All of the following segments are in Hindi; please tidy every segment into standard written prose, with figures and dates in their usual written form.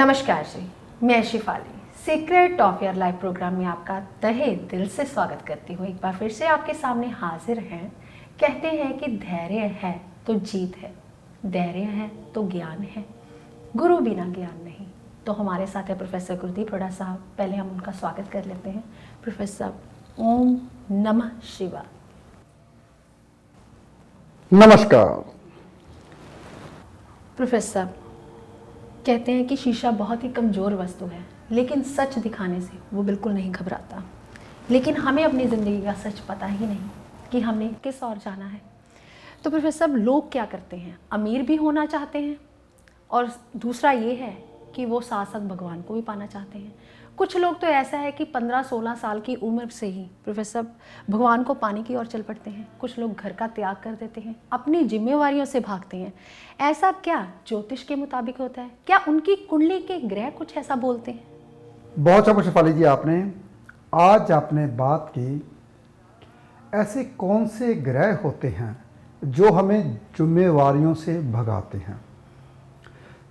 नमस्कार जी, मैं Shifali secret of your life program में आपका तहे दिल से स्वागत करती हूँ। एक बार फिर से आपके सामने हाजिर हैं। कहते हैं कि धैर्य है तो जीत है, धैर्य है तो ज्ञान है, गुरु बिना ज्ञान नहीं। तो हमारे साथ है प्रोफेसर गुरदीप रोड़ा साहब। पहले हम उनका स्वागत कर लेते हैं। प्रोफेसर, ओम नमः शिवाय। नमस्कार। प्रोफेसर, कहते हैं कि शीशा बहुत ही कमज़ोर वस्तु है, लेकिन सच दिखाने से वो बिल्कुल नहीं घबराता। लेकिन हमें अपनी ज़िंदगी का सच पता ही नहीं कि हमने किस ओर जाना है। तो प्रोफेसर, लोग क्या करते हैं, अमीर भी होना चाहते हैं और दूसरा ये है कि वो साथ साथ भगवान को भी पाना चाहते हैं। कुछ लोग तो ऐसा है कि 15-16 साल की उम्र से ही प्रोफेसर भगवान को पाने की ओर चल पड़ते हैं। कुछ लोग घर का त्याग कर देते हैं, अपनी जिम्मेवारियों से भागते हैं। ऐसा क्या ज्योतिष के मुताबिक होता है? क्या उनकी कुंडली के ग्रह कुछ ऐसा बोलते हैं? बहुत अच्छा शिफाली जी, आपने बात की। ऐसे कौन से ग्रह होते हैं जो हमें जिम्मेवारियों से भगाते हैं?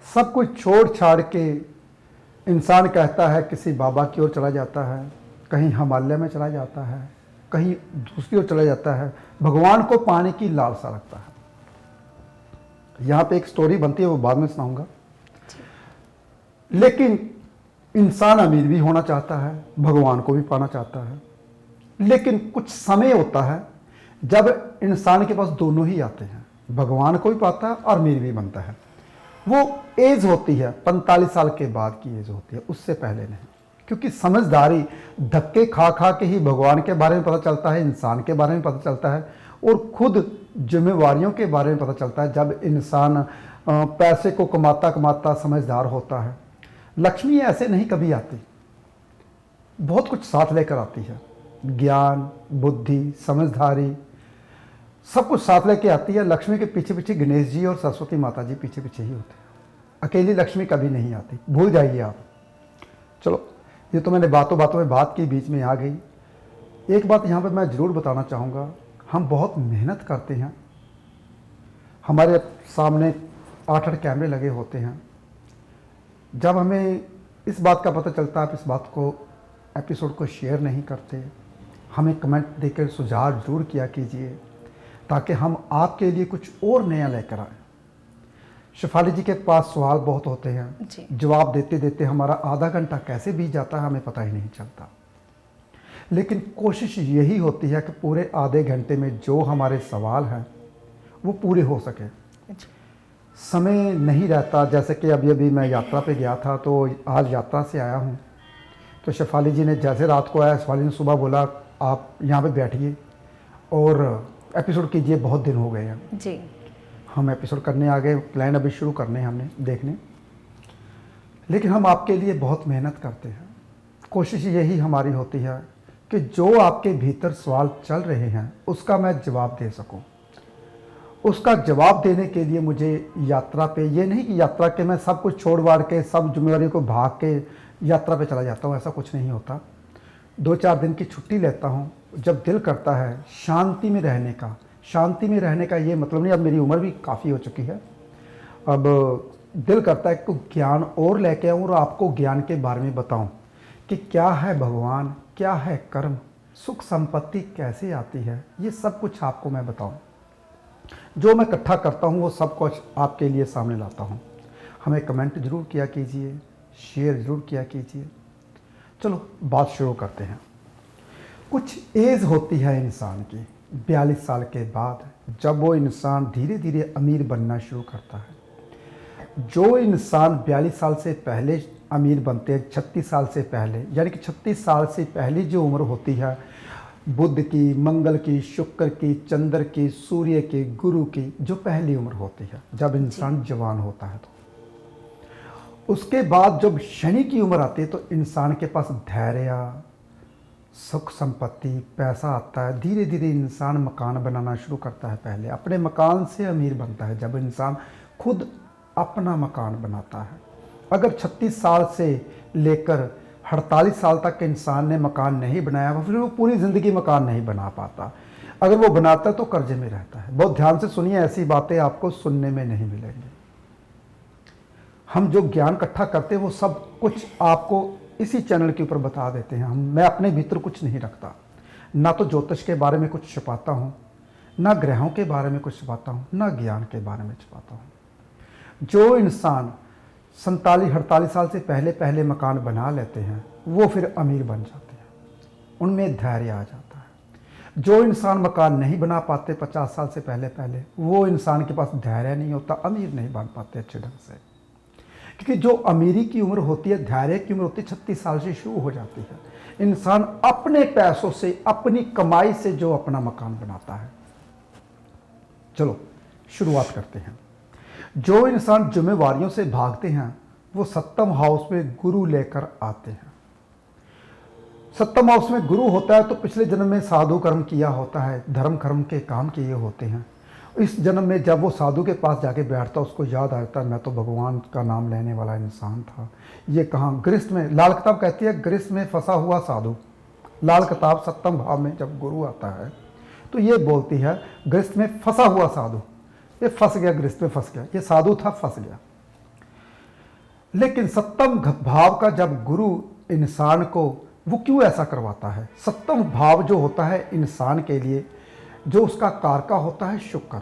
सब कुछ छोड़ छाड़ के इंसान कहता है किसी बाबा की ओर चला जाता है, कहीं हिमालय में चला जाता है, कहीं दूसरी ओर चला जाता है, भगवान को पाने की लालसा रखता है। यहाँ पे एक स्टोरी बनती है, वो बाद में सुनाऊंगा। लेकिन इंसान अमीर भी होना चाहता है, भगवान को भी पाना चाहता है। लेकिन कुछ समय होता है जब इंसान के पास दोनों ही आते हैं, भगवान को भी पाता है और अमीर भी बनता है। वो एज होती है 45 साल के बाद की एज होती है, उससे पहले नहीं। क्योंकि समझदारी धक्के खा खा के ही भगवान के बारे में पता चलता है, इंसान के बारे में पता चलता है और खुद जिम्मेवारियों के बारे में पता चलता है जब इंसान पैसे को कमाता कमाता समझदार होता है। लक्ष्मी ऐसे नहीं कभी आती, बहुत कुछ साथ लेकर आती है। ज्ञान, बुद्धि, समझदारी सब कुछ साथ लेके आती है। लक्ष्मी के पीछे पीछे गणेश जी और सरस्वती माता जी पीछे पीछे ही होते हैं। अकेली लक्ष्मी कभी नहीं आती, भूल जाइए आप। चलो, ये तो मैंने बातों बातों में बात की, बीच में आ गई। एक बात यहाँ पे मैं ज़रूर बताना चाहूँगा, हम बहुत मेहनत करते हैं। हमारे सामने 8-8 कैमरे लगे होते हैं। जब हमें इस बात का पता चलता है, आप इस बात को, एपिसोड को शेयर नहीं करते, हमें कमेंट देकर सुझाव जरूर किया कीजिए ताकि हम आपके लिए कुछ और नया लेकर आए। शिफाली जी के पास सवाल बहुत होते हैं, जवाब देते देते हमारा आधा घंटा कैसे बीत जाता है हमें पता ही नहीं चलता। लेकिन कोशिश यही होती है कि पूरे आधे घंटे में जो हमारे सवाल हैं वो पूरे हो सके। समय नहीं रहता, जैसे कि अभी अभी मैं यात्रा पे गया था, तो आज यात्रा से आया हूँ। तो शिफाली जी ने जैसे रात को आया, शिफाली ने सुबह बोला आप यहाँ पे बैठिए और एपिसोड कीजिए, बहुत दिन हो गए हैं जी। हम एपिसोड करने आ गए, प्लान अभी शुरू करने हैं हमने देखने। लेकिन हम आपके लिए बहुत मेहनत करते हैं। कोशिश यही हमारी होती है कि जो आपके भीतर सवाल चल रहे हैं उसका मैं जवाब दे सकूं। उसका जवाब देने के लिए मुझे यात्रा पे, ये नहीं कि यात्रा के मैं सब कुछ छोड़ वाड़ के सब जिम्मेवारी को भाग के यात्रा पे चला जाता हूँ, ऐसा कुछ नहीं होता। 2-4 दिन की छुट्टी लेता हूँ जब दिल करता है शांति में रहने का। शांति में रहने का ये मतलब नहीं, अब मेरी उम्र भी काफ़ी हो चुकी है, अब दिल करता है कि ज्ञान और लेके आऊँ और आपको ज्ञान के बारे में बताऊँ कि क्या है भगवान, क्या है कर्म, सुख संपत्ति कैसे आती है, ये सब कुछ आपको मैं बताऊँ। जो मैं इकट्ठा करता हूँ वो सब कुछ आपके लिए सामने लाता हूँ। हमें कमेंट ज़रूर किया कीजिए, शेयर ज़रूर किया कीजिए। चलो बात शुरू करते हैं। कुछ एज होती है इंसान की 42 साल के बाद, जब वो इंसान धीरे धीरे अमीर बनना शुरू करता है। जो इंसान 42 साल से पहले अमीर बनते हैं, 36 साल से पहले, यानी कि 36 साल से पहले जो उम्र होती है, बुध की, मंगल की, शुक्र की, चंद्र की, सूर्य की, गुरु की, जो पहली उम्र होती है जब इंसान जवान होता है, तो उसके बाद जब शनि की उम्र आती है तो इंसान के पास धैर्य, सुख संपत्ति, पैसा आता है। धीरे धीरे इंसान मकान बनाना शुरू करता है। पहले अपने मकान से अमीर बनता है जब इंसान खुद अपना मकान बनाता है। अगर 36 साल से लेकर 48 साल तक इंसान ने मकान नहीं बनाया, फिर वो पूरी ज़िंदगी मकान नहीं बना पाता। अगर वो बनाता है तो कर्जे में रहता है। बहुत ध्यान से सुनिए, ऐसी बातें आपको सुनने में नहीं मिलेंगी। हम जो ज्ञान इकट्ठा करते हैं वो सब कुछ आपको इसी चैनल के ऊपर बता देते हैं। मैं अपने भीतर कुछ नहीं रखता, ना तो ज्योतिष के बारे में कुछ छुपाता हूँ, ना ग्रहों के बारे में कुछ छुपाता हूँ, ना ज्ञान के बारे में छुपाता हूँ। जो इंसान 47-48 साल से पहले पहले मकान बना लेते हैं वो फिर अमीर बन जाते हैं, उनमें धैर्य आ जाता है। जो इंसान मकान नहीं बना पाते 50 साल से पहले पहले, वो इंसान के पास धैर्य नहीं होता, अमीर नहीं बन पाते अच्छे ढंग से। क्योंकि जो अमीरी की उम्र होती है, धैर्य की उम्र होती है 36 साल से शुरू हो जाती है। इंसान अपने पैसों से, अपनी कमाई से जो अपना मकान बनाता है। चलो शुरुआत करते हैं। जो इंसान जिम्मेवारियों से भागते हैं वो सप्तम हाउस में गुरु लेकर आते हैं। सप्तम हाउस में गुरु होता है तो पिछले जन्म में साधु कर्म किया होता है, धर्म कर्म के काम किए होते हैं। इस जन्म में जब वो साधु के पास जाके बैठता है उसको याद आता है मैं तो भगवान का नाम लेने वाला इंसान था। ये कहाँ, गृहस्थ में। लाल किताब कहती है गृहस्थ में फंसा हुआ साधु। लाल किताब सप्तम भाव में जब गुरु आता है तो ये बोलती है गृहस्थ में फंसा हुआ साधु, ये फंस गया, गृहस्थ में फंस गया, ये साधु था फंस गया। लेकिन सप्तम भाव का जब गुरु इंसान को, वो क्यों ऐसा करवाता है? सप्तम भाव जो होता है इंसान के लिए, जो उसका कारका होता है शुक्र,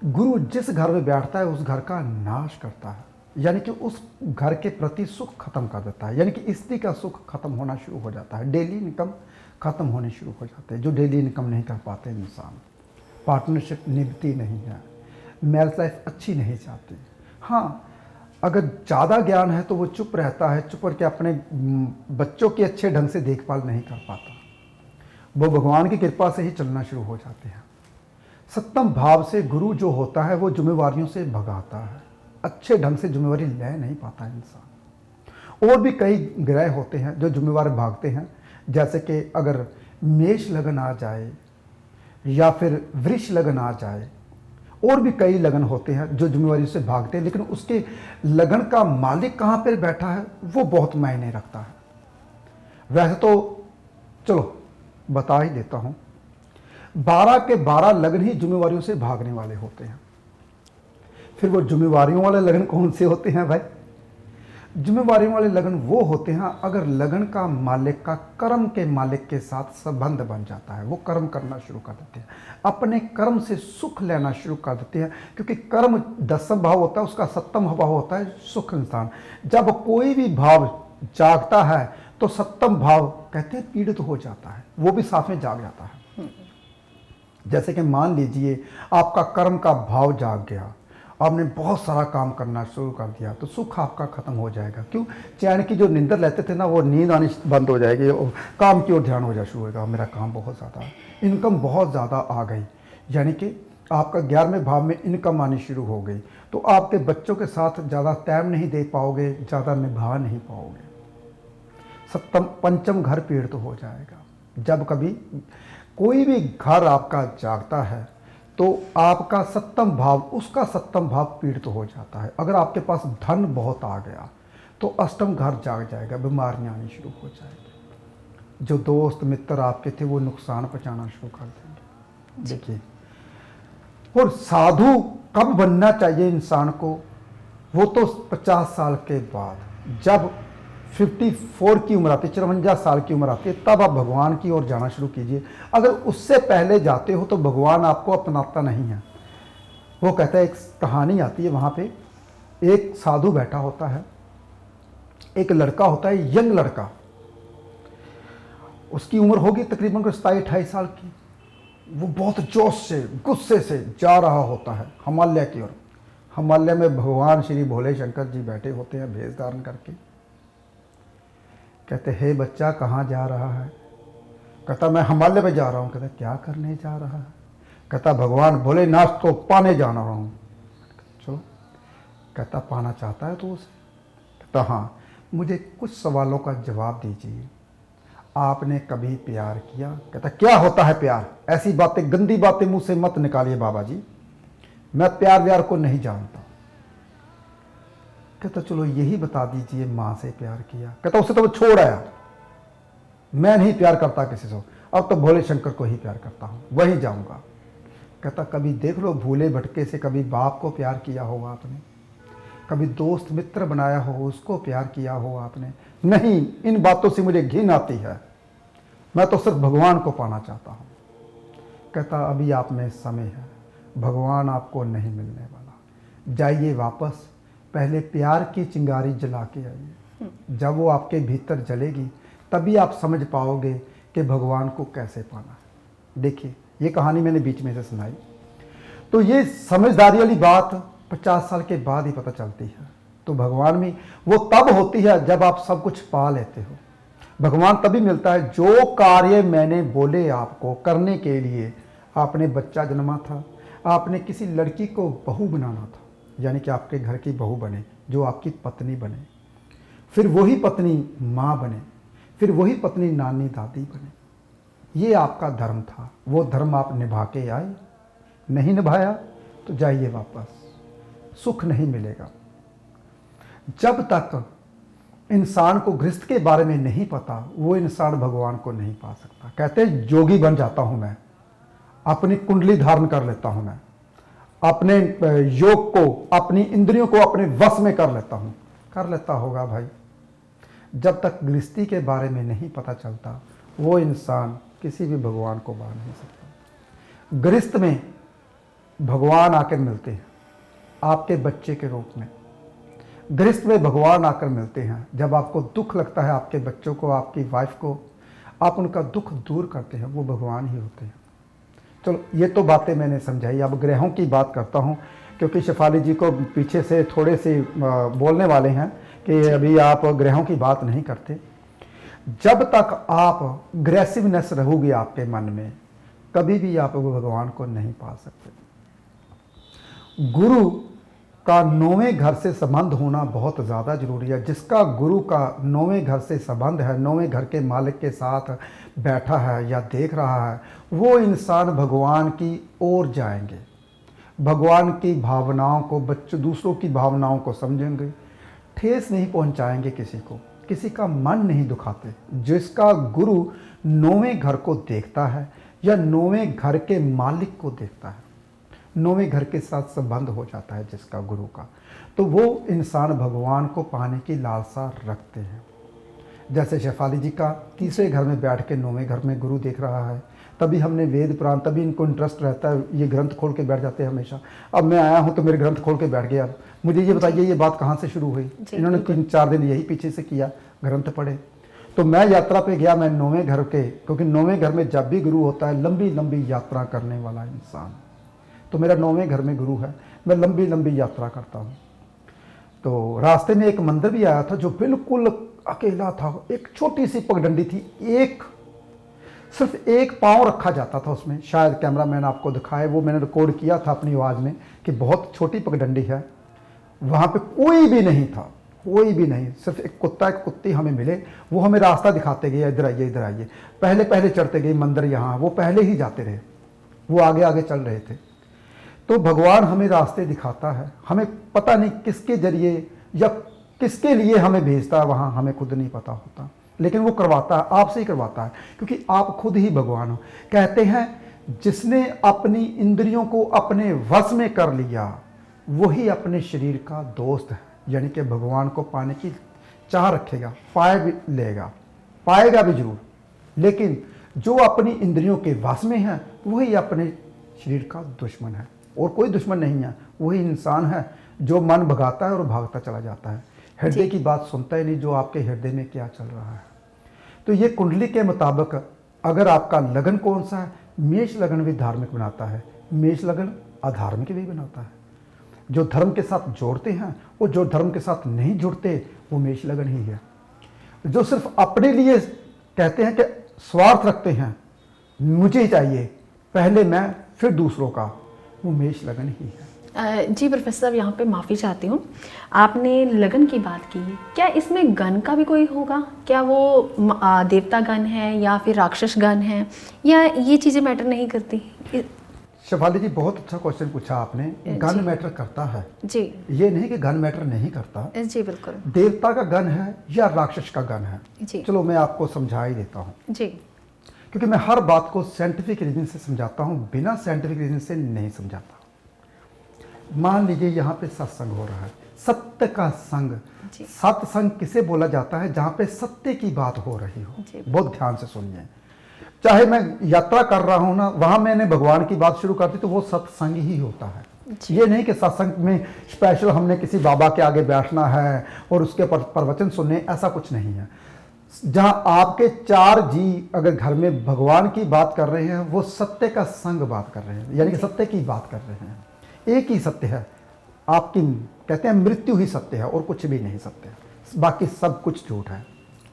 गुरु जिस घर में बैठता है उस घर का नाश करता है, यानी कि उस घर के प्रति सुख खत्म कर देता है। यानी कि स्त्री का सुख खत्म होना शुरू हो जाता है, डेली इनकम खत्म होने शुरू हो जाते हैं। जो डेली इनकम नहीं कर पाते इंसान, पार्टनरशिप निभती नहीं है, मैरिज लाइफ अच्छी नहीं जाती। हाँ, अगर ज़्यादा ज्ञान है तो वो चुप रहता है, चुप करके अपने बच्चों की अच्छे ढंग से देखभाल नहीं कर पाता, वो भगवान की कृपा से ही चलना शुरू हो जाते हैं। सप्तम भाव से गुरु जो होता है वो जिम्मेवारियों से भगाता है, अच्छे ढंग से जिम्मेवारी ले नहीं पाता इंसान। और भी कई ग्रह होते हैं जो जिम्मेवार भागते हैं, जैसे कि अगर मेष लगन आ जाए या फिर वृष लगन आ जाए, और भी कई लगन होते हैं जो जिम्मेवारी से भागते हैं, लेकिन उसके लगन का मालिक कहाँ पर बैठा है वो बहुत मायने रखता है। वैसे तो चलो बता ही देता हूँ, 12 के 12 लगन ही जिम्मेवारियों से भागने वाले होते हैं। फिर वो जिम्मेवारियों वाले लगन कौन से होते हैं भाई? जिम्मेवारियों वाले लगन वो होते हैं अगर लगन का मालिक का कर्म के मालिक के साथ संबंध बन जाता है, वो कर्म करना शुरू कर देते हैं, अपने कर्म से सुख लेना शुरू कर देते हैं। क्योंकि कर्म 10वां भाव होता है, उसका 7वां भाव होता है सुख इंसान। जब कोई भी भाव जागता है तो 7वां भाव कहते हैं पीड़ित हो जाता है, वो भी साथ में जाग जाता है। जैसे कि मान लीजिए आपका कर्म का भाव जाग गया, आपने बहुत सारा काम करना शुरू कर दिया, तो सुख आपका खत्म हो जाएगा। क्यों? चैन की जो नींदर लेते थे ना, वो नींद आनी बंद हो जाएगी, काम की ओर ध्यान हो जा शुरू होगा। मेरा काम बहुत ज़्यादा, इनकम बहुत ज़्यादा आ गई, यानी कि आपका 11वें भाव में इनकम आनी शुरू हो गई, तो आपके बच्चों के साथ ज़्यादा टाइम नहीं दे पाओगे, ज़्यादा निभा नहीं पाओगे। पंचम घर पीड़ित तो हो जाएगा। जब कभी कोई भी घर आपका जागता है तो आपका 7वां भाव, उसका 7वां भाव पीड़ित हो जाता है। अगर आपके पास धन बहुत आ गया तो 8वां घर जाग जाएगा, बीमारियां आनी शुरू हो जाएगी। जो दोस्त मित्र आपके थे वो नुकसान पहुंचाना शुरू कर देंगे। देखिए, और साधु कब बनना चाहिए इंसान को? वो तो 50 साल के बाद, जब 54 की उम्र आती है, 54 साल की उम्र आती है, तब आप भगवान की ओर जाना शुरू कीजिए। अगर उससे पहले जाते हो तो भगवान आपको अपनाता नहीं है। वो कहता है, एक कहानी आती है, वहाँ पे एक साधु बैठा होता है, एक लड़का होता है, यंग लड़का, उसकी उम्र होगी तकरीबन 27-28 साल की। वो बहुत जोश से, गुस्से से जा रहा होता है हिमालय की ओर। हिमालय में भगवान श्री भोले शंकर जी बैठे होते हैं भेष धारण करके। कहते, हे बच्चा कहाँ जा रहा है? कहता, मैं हिमालय में जा रहा हूँ। कहता, क्या करने जा रहा है? कहता, भगवान भोलेनाथ को पाने जाना रहा हूँ। चलो। कहता, पाना चाहता है तो उसे? कहता, हाँ, मुझे कुछ सवालों का जवाब दीजिए। आपने कभी प्यार किया? कहता, क्या होता है प्यार? ऐसी बातें, गंदी बातें मुंह से मत निकालिए बाबा जी, मैं प्यार व्यार को नहीं जानता। कहता, चलो यही बता दीजिए, माँ से प्यार किया? कहता, उसे तो वो छोड़ आया, मैं नहीं प्यार करता किसी से, अब तो भोले शंकर को ही प्यार करता हूँ, वहीं जाऊँगा। कहता, कभी देख लो भूले भटके से कभी बाप को प्यार किया होगा आपने? कभी दोस्त मित्र बनाया हो, उसको प्यार किया हो आपने? नहीं, इन बातों से मुझे घिन आती है। मैं तो सिर्फ भगवान को पाना चाहता हूँ। कहता अभी आप में समय है, भगवान आपको नहीं मिलने वाला, जाइए वापस, पहले प्यार की चिंगारी जला के आइए। जब वो आपके भीतर जलेगी तभी आप समझ पाओगे कि भगवान को कैसे पाना है। देखिए, ये कहानी मैंने बीच में से सुनाई, तो ये समझदारी वाली बात 50 साल के बाद ही पता चलती है। तो भगवान में वो तब होती है जब आप सब कुछ पा लेते हो। भगवान तभी मिलता है जो कार्य मैंने बोले आपको करने के लिए। आपने बच्चा जन्मा था, आपने किसी लड़की को बहू बनाना था, यानी कि आपके घर की बहू बने, जो आपकी पत्नी बने, फिर वही पत्नी माँ बने, फिर वही पत्नी नानी दादी बने। ये आपका धर्म था, वो धर्म आप निभा के आए। नहीं निभाया तो जाइए वापस, सुख नहीं मिलेगा। जब तक इंसान को गृहस्थ के बारे में नहीं पता, वो इंसान भगवान को नहीं पा सकता। कहते हैं जोगी बन जाता हूं मैं, अपनी कुंडली धारण कर लेता हूं मैं, अपने योग को, अपनी इंद्रियों को अपने वश में कर लेता हूं। कर लेता होगा भाई। जब तक गृहस्थी के बारे में नहीं पता चलता, वो इंसान किसी भी भगवान को पा नहीं सकता। गृहस्थ में भगवान आकर मिलते हैं आपके बच्चे के रूप में। गृहस्थ में भगवान आकर मिलते हैं जब आपको दुख लगता है, आपके बच्चों को, आपकी वाइफ को, आप उनका दुख दूर करते हैं, वो भगवान ही होते हैं। चलो, ये तो बातें मैंने समझाई। अब ग्रहों की बात करता हूँ, क्योंकि शेफाली जी को पीछे से थोड़े से बोलने वाले हैं कि अभी आप ग्रहों की बात नहीं करते। जब तक आप ग्रेसिवनेस रहोगी आपके मन में, कभी भी आप भगवान को नहीं पा सकते। गुरु का 9वें घर से संबंध होना बहुत ज़्यादा जरूरी है। जिसका गुरु का 9वें घर से संबंध है, 9वें घर के मालिक के साथ बैठा है या देख रहा है, वो इंसान भगवान की ओर जाएंगे, भगवान की भावनाओं को, बच्चों दूसरों की भावनाओं को समझेंगे, ठेस नहीं पहुंचाएंगे किसी को, किसी का मन नहीं दुखाते। जिसका गुरु 9वें घर को देखता है या 9वें घर के मालिक को देखता है, 9वें घर के साथ संबंध हो जाता है जिसका गुरु का, तो वो इंसान भगवान को पाने की लालसा रखते हैं। जैसे शेफाली जी का तीसरे घर में बैठ के 9वें घर में गुरु देख रहा है, तभी हमने वेद पुराण, तभी इनको इंटरेस्ट रहता है, ये ग्रंथ खोल के बैठ जाते हैं हमेशा। अब मैं आया हूँ तो मेरे ग्रंथ खोल के बैठ गया। मुझे ये बताइए, ये बात कहाँ से शुरू हुई? इन्होंने 3-4 दिन यही पीछे से किया, ग्रंथ पढ़े। तो मैं यात्रा पे गया, मैं 9वें घर के, क्योंकि 9वें घर में जब भी गुरु होता है, लंबी लंबी यात्रा करने वाला इंसान, तो मेरा 9वें घर में गुरु है, मैं लंबी लंबी यात्रा करता हूँ। तो रास्ते में एक मंदिर भी आया था जो बिल्कुल अकेला था, एक छोटी सी पगडंडी थी, सिर्फ एक पाँव रखा जाता था उसमें। शायद कैमरामैन आपको दिखाए, वो मैंने रिकॉर्ड किया था अपनी आवाज़ में कि बहुत छोटी पगडंडी है। वहाँ पे कोई भी नहीं था, कोई भी नहीं, सिर्फ एक कुत्ता एक कुत्ती हमें मिले, वो हमें रास्ता दिखाते गए, इधर आइए इधर आइए। पहले पहले चढ़ते गए मंदिर, यहाँ वो पहले ही जाते रहे, वो आगे आगे चल रहे थे। तो भगवान हमें रास्ते दिखाता है, हमें पता नहीं किसके जरिए या किसके लिए हमें भेजता है, वहाँ हमें खुद नहीं पता होता, लेकिन वो करवाता है, आपसे ही करवाता है, क्योंकि आप खुद ही भगवान हो। कहते हैं जिसने अपनी इंद्रियों को अपने वश में कर लिया, वही अपने शरीर का दोस्त है। यानी कि भगवान को पाने की चाह रखेगा, पाए भी लेगा, पाएगा भी जरूर, लेकिन जो अपनी इंद्रियों के वश में है, वही अपने शरीर का दुश्मन है, और कोई दुश्मन नहीं है। वही इंसान है जो मन भगाता है और भागता चला जाता है, हृदय की बात सुनता ही नहीं, जो आपके हृदय में क्या चल रहा है। तो ये कुंडली के मुताबिक अगर आपका लगन कौन सा है, मेष लगन भी धार्मिक बनाता है, मेष लगन अधार्मिक भी बनाता है। जो धर्म के साथ जोड़ते हैं, वो जो धर्म के साथ नहीं जुड़ते, वो मेष लगन ही है। जो सिर्फ अपने लिए कहते हैं कि स्वार्थ रखते हैं, मुझे ही चाहिए, पहले मैं फिर दूसरों का, वो मेष लगन ही है। जी प्रोफेसर साहब, यहाँ पे माफ़ी चाहती हूँ, आपने लगन की बात की, क्या इसमें गण का भी कोई होगा? क्या वो देवता गण है या फिर राक्षस गण है, या ये चीज़ें मैटर नहीं करती? शेफाली जी, बहुत अच्छा क्वेश्चन पूछा आपने। गण मैटर करता है जी, ये नहीं कि गण मैटर नहीं करता। जी बिल्कुल। देवता का गण है या राक्षस का गण है, जी चलो मैं आपको समझा ही देता हूँ, जी, क्योंकि मैं हर बात को साइंटिफिक रीजन से समझाता हूँ, बिना साइंटिफिक रीजन से नहीं समझाता। मान लीजिए यहाँ पे सत्संग हो रहा है, सत्य का संग। जी। सत्संग किसे बोला जाता है? जहाँ पे सत्य की बात हो रही हो। जी। बहुत ध्यान से सुनिए। चाहे मैं यात्रा कर रहा हूँ ना, वहाँ मैंने भगवान की बात शुरू कर दी तो वो सत्संग ही होता है। जी। ये नहीं कि सत्संग में स्पेशल हमने किसी बाबा के आगे बैठना है और उसके प्रवचन सुनने, ऐसा कुछ नहीं है। जहाँ आपके 4 जी अगर घर में भगवान की बात कर रहे हैं, वो सत्य का संग बात कर रहे हैं, यानी कि सत्य की बात कर रहे हैं। एक ही सत्य है आपकी, कहते हैं मृत्यु ही सत्य है और कुछ भी नहीं सत्य है, बाकी सब कुछ झूठ है।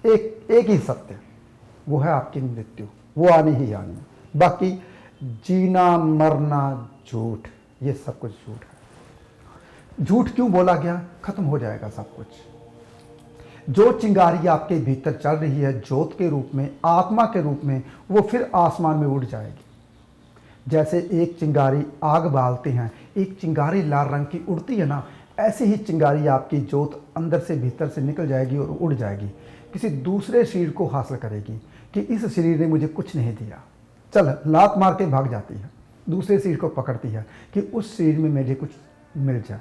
एक ही सत्य, वो है आपकी मृत्यु, वो आनी ही आनी है। बाकी जीना मरना झूठ, ये सब कुछ झूठ है। झूठ क्यों बोला गया? खत्म हो जाएगा सब कुछ। जो चिंगारी आपके भीतर चल रही है ज्योत के रूप में, आत्मा के रूप में, वो फिर आसमान में उड़ जाएगी। जैसे एक चिंगारी आग बालते हैं, एक चिंगारी लाल रंग की उड़ती है ना, ऐसे ही चिंगारी आपकी ज्योत अंदर से भीतर से निकल जाएगी और उड़ जाएगी, किसी दूसरे शरीर को हासिल करेगी कि इस शरीर ने मुझे कुछ नहीं दिया, चल लात मार के भाग जाती है। दूसरे शरीर को पकड़ती है कि उस शरीर में मुझे कुछ मिल जाए,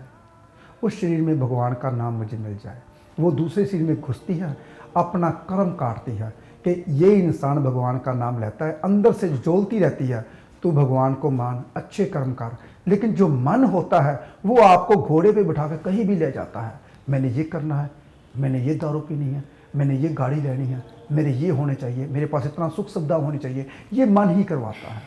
उस शरीर में भगवान का नाम मुझे मिल जाए। वो दूसरे शरीर में घुसती है, अपना कर्म काटती है कि ये इंसान भगवान का नाम लेता है, अंदर से जोलती रहती है, तू भगवान को मान, अच्छे कर्म कर। लेकिन जो मन होता है वो आपको घोड़े पे बिठा के कहीं भी ले जाता है। मैंने ये करना है, मैंने ये दारू पीनी है, मैंने ये गाड़ी लेनी है, मेरे ये होने चाहिए, मेरे पास इतना सुख सुविधा होनी चाहिए, ये मन ही करवाता है।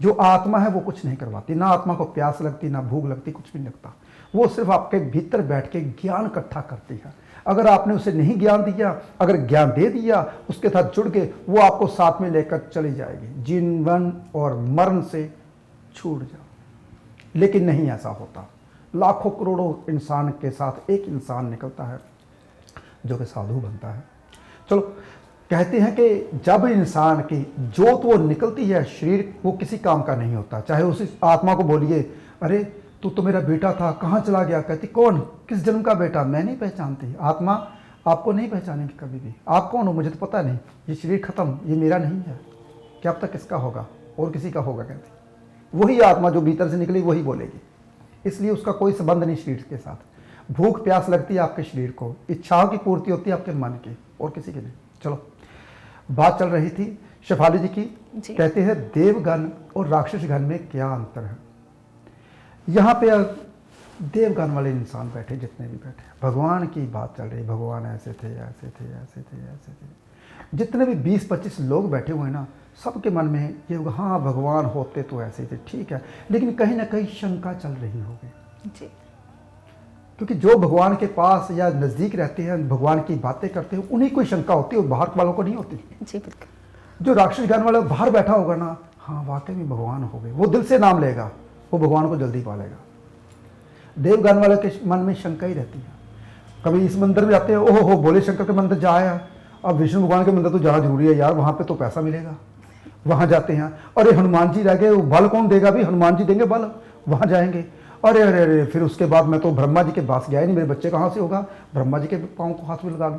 जो आत्मा है वो कुछ नहीं करवाती, ना आत्मा को प्यास लगती, ना भूख लगती, कुछ भी नहीं लगता। वो सिर्फ आपके भीतर बैठ के ज्ञान इकट्ठा करती है। अगर आपने उसे नहीं ज्ञान दिया, अगर ज्ञान दे दिया, उसके साथ जुड़ के, वो आपको साथ में लेकर चली जाएगी, जीवन और मरण से छूट जाओ। लेकिन नहीं ऐसा होता। लाखों करोड़ों इंसान के साथ एक इंसान निकलता है जो कि साधु बनता है। चलो, कहते हैं कि जब इंसान की जोत वो निकलती है, शरीर वो किसी काम का नहीं होता। चाहे उसी आत्मा को बोलिए, अरे तू तो मेरा बेटा था, कहाँ चला गया? कहती कौन, किस जन्म का बेटा? मैं नहीं पहचानती। आत्मा आपको नहीं पहचानेगी कभी भी। आप कौन हो मुझे तो पता नहीं, ये शरीर खत्म, ये मेरा नहीं है, क्या अब तक किसका होगा और किसी का होगा। कहती वही आत्मा जो भीतर से निकली वही बोलेगी, इसलिए उसका कोई संबंध नहीं शरीर के साथ। भूख प्यास लगती है आपके शरीर को, इच्छाओं की पूर्ति होती है आपके मन की, और किसी की नहीं। चलो, बात चल रही थी शेफाली जी की। कहते हैं देवगण और राक्षसगण में क्या अंतर है। यहाँ पे देवगण वाले इंसान बैठे, जितने भी बैठे, भगवान की बात चल रही, भगवान ऐसे थे, ऐसे थे, ऐसे थे, ऐसे थे। जितने भी 20-25 लोग बैठे हुए हैं ना, सबके मन में ये होगा, हाँ भगवान होते तो ऐसे थे, ठीक है। लेकिन कहीं ना कहीं शंका चल रही होगी जी। क्योंकि जो भगवान के पास या नज़दीक रहते हैं, भगवान की बातें करते हैं, उन्हीं को शंका होती है, और बाहर वालों को नहीं होती। जी बिल्कुल। जो राक्षस ज्ञान वाला बाहर बैठा होगा ना, हाँ वाकई में भगवान हो गए, वो दिल से नाम लेगा, वो भगवान को जल्दी पालेगा। देवगण वाले के मन में शंका ही रहती है। कभी इस मंदिर में जाते हैं, ओहो हो भोले शंकर के मंदिर जा आया, अब विष्णु भगवान के मंदिर तो जाना जरूरी है यार, वहाँ पे तो पैसा मिलेगा। वहाँ जाते हैं, अरे हनुमान जी रह गए, वो बल कौन देगा? भी हनुमान जी देंगे बल, वहाँ जाएंगे। अरे अरे अरे, फिर उसके बाद मैं तो ब्रह्मा जी के पास गया ही नहीं, मेरे बच्चे कहाँ से होगा, ब्रह्मा जी के पाँव को हाथ में लगा लूँ।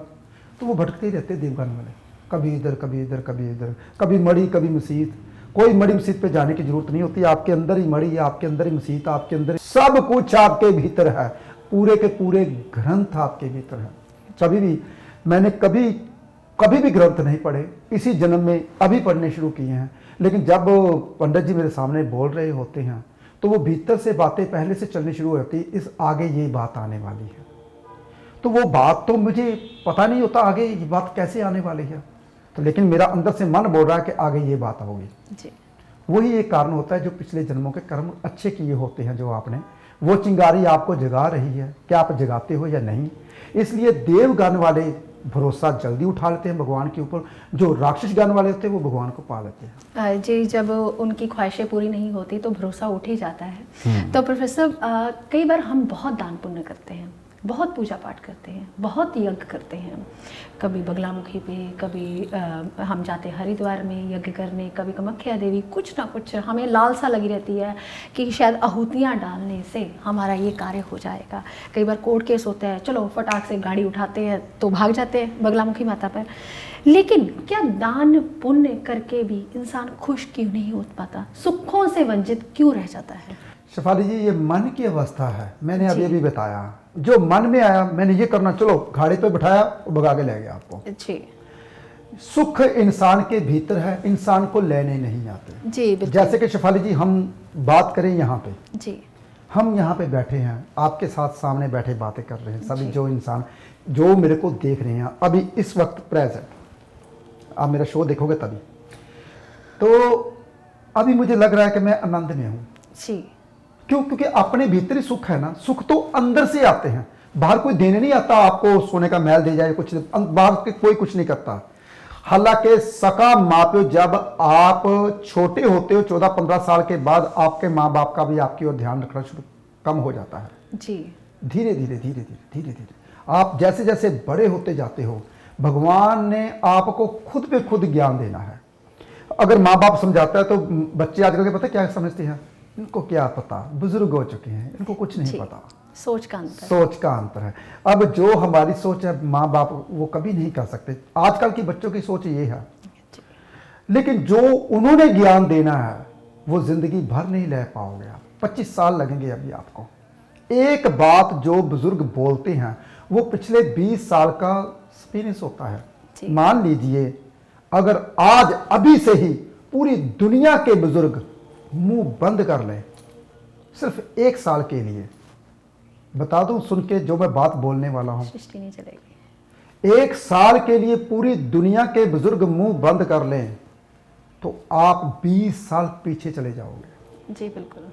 तो वो भटकते ही रहते देवगण वाले, कभी इधर कभी इधर कभी इधर, कभी मड़ी कभी मसीत। कोई मड़ी मसीत पे जाने की जरूरत नहीं होती, आपके अंदर ही मड़ी है, आपके अंदर ही मसीत, आपके अंदर ही सब कुछ आपके भीतर है, पूरे के पूरे ग्रंथ आपके भीतर है। कभी भी मैंने कभी भी ग्रंथ नहीं पढ़े, इसी जन्म में अभी पढ़ने शुरू किए हैं। लेकिन जब पंडित जी मेरे सामने बोल रहे होते हैं तो वो भीतर से बातें पहले से चलनी शुरू हो जाती, इस आगे ये बात आने वाली है। तो वो बात तो मुझे पता नहीं होता आगे ये बात कैसे आने वाली है, तो लेकिन मेरा अंदर से मन बोल रहा है कि आगे ये बात होगी जी। वही एक कारण होता है, जो पिछले जन्मों के कर्म अच्छे किए होते हैं, जो आपने, वो चिंगारी आपको जगा रही है, क्या आप जगाते हो या नहीं। इसलिए देवगण वाले भरोसा जल्दी उठा लेते हैं भगवान के ऊपर, जो राक्षस ज्ञान वाले होते हैं वो भगवान को पा लेते हैं। जी, जब उनकी ख्वाहिशें पूरी नहीं होती तो भरोसा उठ ही जाता है। तो प्रोफेसर, कई बार हम बहुत दान पुण्य करते हैं, बहुत पूजा पाठ करते हैं, बहुत यज्ञ करते हैं, कभी बगलामुखी पे, कभी हम जाते हैं हरिद्वार में यज्ञ करने, कभी कामाख्या देवी, कुछ ना कुछ हमें लालसा लगी रहती है कि शायद आहुतियाँ डालने से हमारा ये कार्य हो जाएगा। कई बार कोर्ट केस होता है, चलो फटाक से गाड़ी उठाते हैं तो भाग जाते हैं बगलामुखी माता पर। लेकिन क्या दान पुण्य करके भी इंसान खुश क्यों नहीं हो पाता, सुखों से वंचित क्यों रह जाता है? शेफाली जी, ये मन की अवस्था है। मैंने अभी जी। अभी बताया, जो मन में आया मैंने ये करना, चलो गाड़ी पे बिठाया और भगा के ले गया आपको। जी सुख इंसान के भीतर है, इंसान को लेने नहीं आते। जी बिल्कुल। जैसे कि शेफाली जी, हम बात करें यहाँ पे, जी हम यहाँ पे बैठे हैं आपके साथ, सामने बैठे बातें कर रहे हैं सभी, जी। जो इंसान जो मेरे को देख रहे हैं अभी इस वक्त प्रेजेंट, आप मेरा शो देखोगे तभी, तो अभी मुझे लग रहा है कि मैं आनंद में हूँ। जी क्यों? क्योंकि अपने भीतरी सुख है ना, सुख तो अंदर से आते हैं, बाहर कोई देने नहीं आता आपको, सोने का महल दे जाए कुछ, बाहर के कोई कुछ नहीं करता। हालांकि सका माँ प्यो, जब आप छोटे होते हो 14-15 साल के बाद आपके माँ बाप का भी आपकी ओर ध्यान रखना शुरू कम हो जाता है। जी धीरे धीरे धीरे धीरे धीरे धीरे आप जैसे जैसे बड़े होते जाते हो, भगवान ने आपको खुद पे खुद ज्ञान देना है। अगर माँ बाप समझाता है तो बच्चे आजकल के पता क्या समझते हैं, इनको क्या पता, बुजुर्ग हो चुके हैं, इनको कुछ नहीं जी। पता। सोच का अंतर। सोच का अंतर है। अब जो हमारी सोच है माँ बाप वो कभी नहीं कर सकते, आजकल की बच्चों की सोच ये है, जी लेकिन जो उन्होंने ज्ञान देना है वो जिंदगी भर नहीं ले पाओगे आप, 25 साल लगेंगे अभी आपको। एक बात जो बुजुर्ग बोलते हैं वो पिछले 20 साल का एक्सपीरियंस होता है। जी। मान लीजिए अगर आज अभी से ही पूरी दुनिया के बुजुर्ग मुंह बंद कर लें सिर्फ 1 साल के लिए, बता दूं सुन के जो मैं बात बोलने वाला हूं, सृष्टि नहीं चलेगी। 1 साल के लिए पूरी दुनिया के बुजुर्ग मुंह बंद कर लें तो आप 20 साल पीछे चले जाओगे। जी बिल्कुल।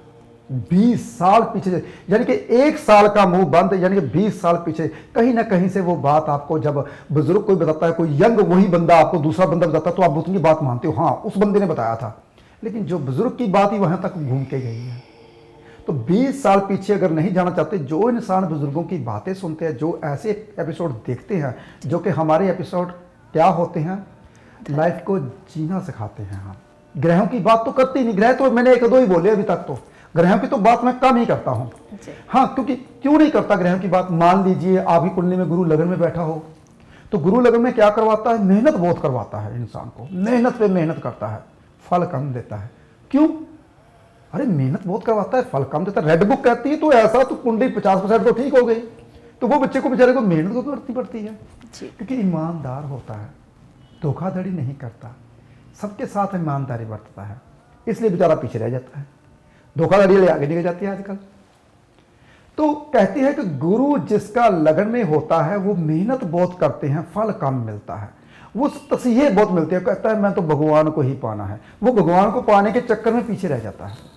20 साल पीछे, यानी कि 1 साल का मुंह बंद, यानी कि 20 साल पीछे। कहीं ना कहीं से वो बात आपको, जब बुजुर्ग कोई बताता है, कोई यंग वही बंदा आपको दूसरा बंदा बताता है तो आप उनकी बात मानते हो, हाँ उस बंदे ने बताया था, लेकिन जो बुजुर्ग की बात ही वहां तक घूम के गई है। तो 20 साल पीछे अगर नहीं जाना चाहते, जो इंसान बुजुर्गों की बातें सुनते हैं, जो ऐसे एपिसोड देखते हैं, जो कि हमारे एपिसोड क्या होते हैं, लाइफ को जीना सिखाते हैं। हाँ, ग्रहों की बात तो करते ही नहीं, ग्रह तो मैंने 1-2 ही बोले अभी तक, तो ग्रहों की तो बात मैं कम ही करता हूँ। जी हाँ, क्योंकि क्यों नहीं करता ग्रहों की बात। मान लीजिए आपकी कुंडली में गुरु लगन में बैठा हो, तो गुरु लगन में क्या करवाता है, मेहनत बहुत करवाता है इंसान को, मेहनत पे मेहनत करता है, फल कम देता है। क्यों? अरे मेहनत बहुत करवाता है, फल कम देता है। रेड बुक कहती है तो ऐसा, तो कुंडली 50% तो ठीक हो गई, तो वो बच्चे को बेचारे को मेहनत तो करनी पड़ती है, जी क्योंकि ईमानदार होता है, धोखाधड़ी नहीं करता, सबके साथ ईमानदारी बरतता है, इसलिए बेचारा पीछे रह जाता है, धोखाधड़ी ले आगे निकल जाती है आजकल। तो कहती है कि गुरु जिसका लगन में होता है वो मेहनत बहुत करते हैं, फल कम मिलता है, वो तसीहें बहुत मिलती है। कहता है मैं तो भगवान को ही पाना है, वो भगवान को पाने के चक्कर में पीछे रह जाता है।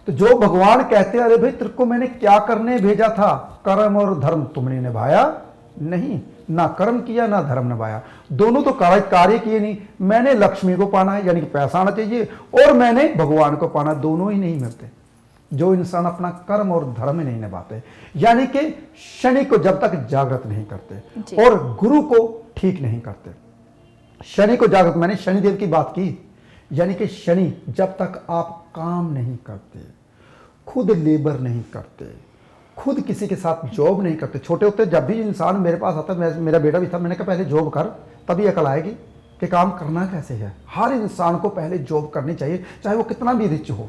तो जो भगवान कहते हैं अरे भाई तेरे को मैंने क्या करने भेजा था, कर्म और धर्म तुमने निभाया नहीं, ना कर्म किया ना धर्म निभाया, दोनों तो कार्य किए नहीं। मैंने लक्ष्मी को पाना है, यानी कि पैसा आना चाहिए, और मैंने भगवान को पाना, दोनों ही नहीं मिलते। जो इंसान अपना कर्म और धर्म नहीं निभाते, यानी कि शनि को जब तक जागृत नहीं करते और गुरु को ठीक नहीं करते, शनि को जागृत, मैंने शनिदेव की बात की, यानी कि शनि जब तक आप काम नहीं करते, खुद लेबर नहीं करते, खुद किसी के साथ जॉब नहीं करते। छोटे होते जब भी इंसान मेरे पास आता, मेरा बेटा भी था, मैंने कहा पहले जॉब कर, तभी अकल आएगी कि काम करना कैसे है। हर इंसान को पहले जॉब करनी चाहिए, चाहे वो कितना भी रिच हो,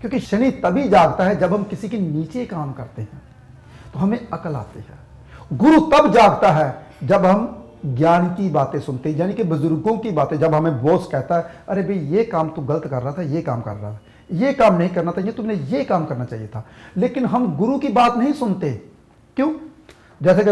क्योंकि शनि तभी जागता है जब हम किसी के नीचे काम करते हैं, तो हमें अकल आती है। गुरु तब जागता है जब हम ज्ञान की बातें सुनते हैं, यानी कि बुजुर्गों की बातें। जब हमें बॉस कहता है अरे भाई ये काम तू गलत कर रहा था, ये काम कर रहा था, ये काम नहीं करना था, ये तुमने ये काम करना चाहिए था, लेकिन हम गुरु की बात नहीं सुनते। क्यों? जैसे कि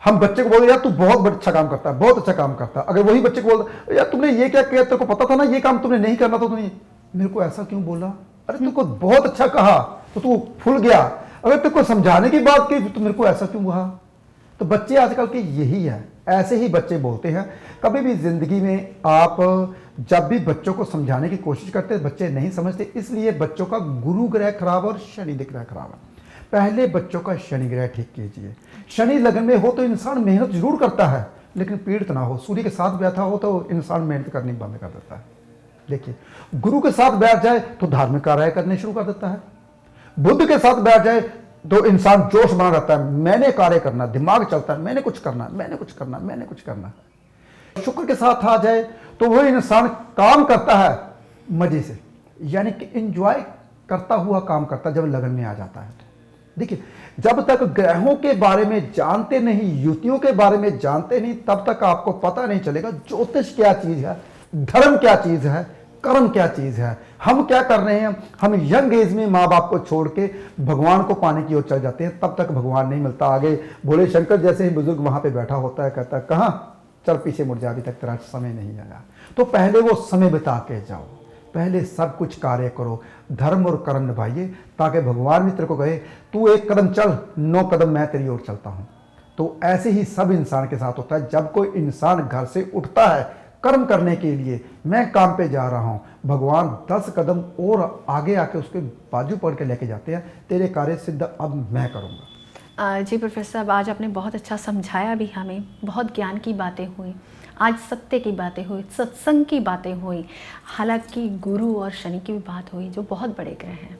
हम बच्चे को बोलते यार तू बहुत अच्छा काम करता है, बहुत अच्छा काम करता है, अगर वही बच्चे को बोलता यार तुमने ये क्या किया, तेरे को पता था ना ये काम तुमने नहीं करना था, तुमने मेरे को ऐसा क्यों बोला, अरे तुमको बहुत अच्छा कहा तो तू फूल गया, अगर तेरे को समझाने की बात की तो मेरे को ऐसा क्यों हुआ। तो बच्चे आजकल के यही है, ऐसे ही बच्चे बोलते हैं। कभी भी जिंदगी में आप जब भी बच्चों को समझाने की कोशिश करते हैं, बच्चे नहीं समझते, इसलिए बच्चों का गुरु ग्रह खराब और शनि ग्रह खराब है। पहले बच्चों का शनि ग्रह ठीक कीजिए। शनि लगन में हो तो इंसान मेहनत जरूर करता है, लेकिन पीड़ित ना हो। सूर्य के साथ बैठा हो तो इंसान मेहनत करनी बंद कर देता है। देखिए, गुरु के साथ बैठ जाए तो धार्मिक कार्य करने शुरू कर देता है। बुद्ध के साथ बैठ जाए तो इंसान जोश बना रहता है, मैंने कार्य करना, दिमाग चलता है, मैंने कुछ करना, मैंने कुछ करना, मैंने कुछ करना। शुक्र के साथ आ जाए तो वह इंसान काम करता है मजे से, यानी कि एंजॉय करता हुआ काम करता जब लगन में आ जाता है। तो देखिए, जब तक ग्रहों के बारे में जानते नहीं, युतियों के बारे में जानते नहीं, तब तक आपको पता नहीं चलेगा ज्योतिष क्या चीज है, धर्म क्या चीज है, कर्म क्या चीज है। हम क्या कर रहे हैं, हम यंग एज में माँ बाप को छोड़ के भगवान को पाने की ओर चल जाते हैं, तब तक भगवान नहीं मिलता। आगे भोले शंकर जैसे ही बुजुर्ग वहां पे बैठा होता है, कहता है कहाँ, चल पीछे मुड़ जा, अभी तक तेरा समय नहीं आया। तो पहले वो समय बिता के जाओ, पहले सब कुछ कार्य करो, धर्म और कर्म निभाइए, ताकि भगवान भी तेरे को कहे तू एक कदम चल, 9 कदम मैं तेरी ओर चलता हूँ। तो ऐसे ही सब इंसान के साथ होता है। जब कोई इंसान घर से उठता है कर्म करने के लिए, मैं काम पे जा रहा हूँ, भगवान 10 कदम और आगे आके उसके बाजू पकड़ के लेके जाते हैं, तेरे कार्य सिद्ध अब मैं करूँगा। जी प्रोफेसर साहब, आज आपने बहुत अच्छा समझाया भी हमें, बहुत ज्ञान की बातें हुई, आज सत्य की बातें हुई, सत्संग की बातें हुई, हालांकि गुरु और शनि की भी बात हुई जो बहुत बड़े ग्रह हैं।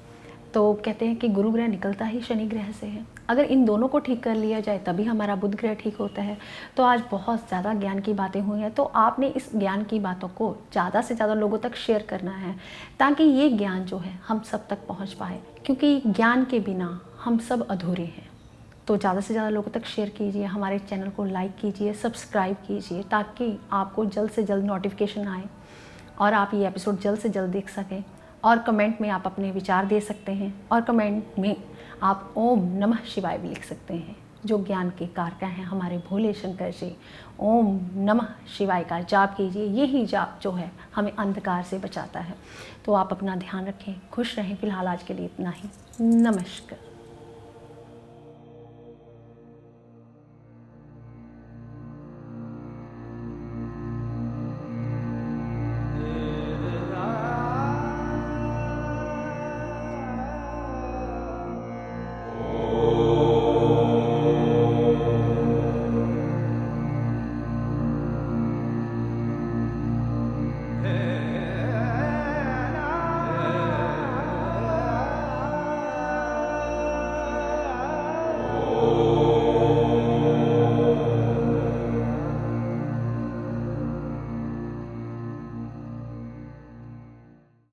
तो कहते हैं कि गुरु ग्रह निकलता ही शनि ग्रह से है, अगर इन दोनों को ठीक कर लिया जाए तभी हमारा बुध ग्रह ठीक होता है। तो आज बहुत ज़्यादा ज्ञान की बातें हुई हैं, तो आपने इस ज्ञान की बातों को ज़्यादा से ज़्यादा लोगों तक शेयर करना है, ताकि ये ज्ञान जो है हम सब तक पहुँच पाए, क्योंकि ज्ञान के बिना हम सब अधूरे हैं। तो ज़्यादा से ज़्यादा लोगों तक शेयर कीजिए, हमारे चैनल को लाइक कीजिए, सब्सक्राइब कीजिए, ताकि आपको जल्द से जल्द नोटिफिकेशन आए और आप ये एपिसोड जल्द से जल्द देख सकें। और कमेंट में आप अपने विचार दे सकते हैं, और कमेंट में आप ओम नमः शिवाय भी लिख सकते हैं, जो ज्ञान के कारका हैं हमारे भोले शंकर जी। ओम नमः शिवाय का जाप कीजिए, यही जाप जो है हमें अंधकार से बचाता है। तो आप अपना ध्यान रखें, खुश रहें। फिलहाल आज के लिए इतना ही। नमस्कार।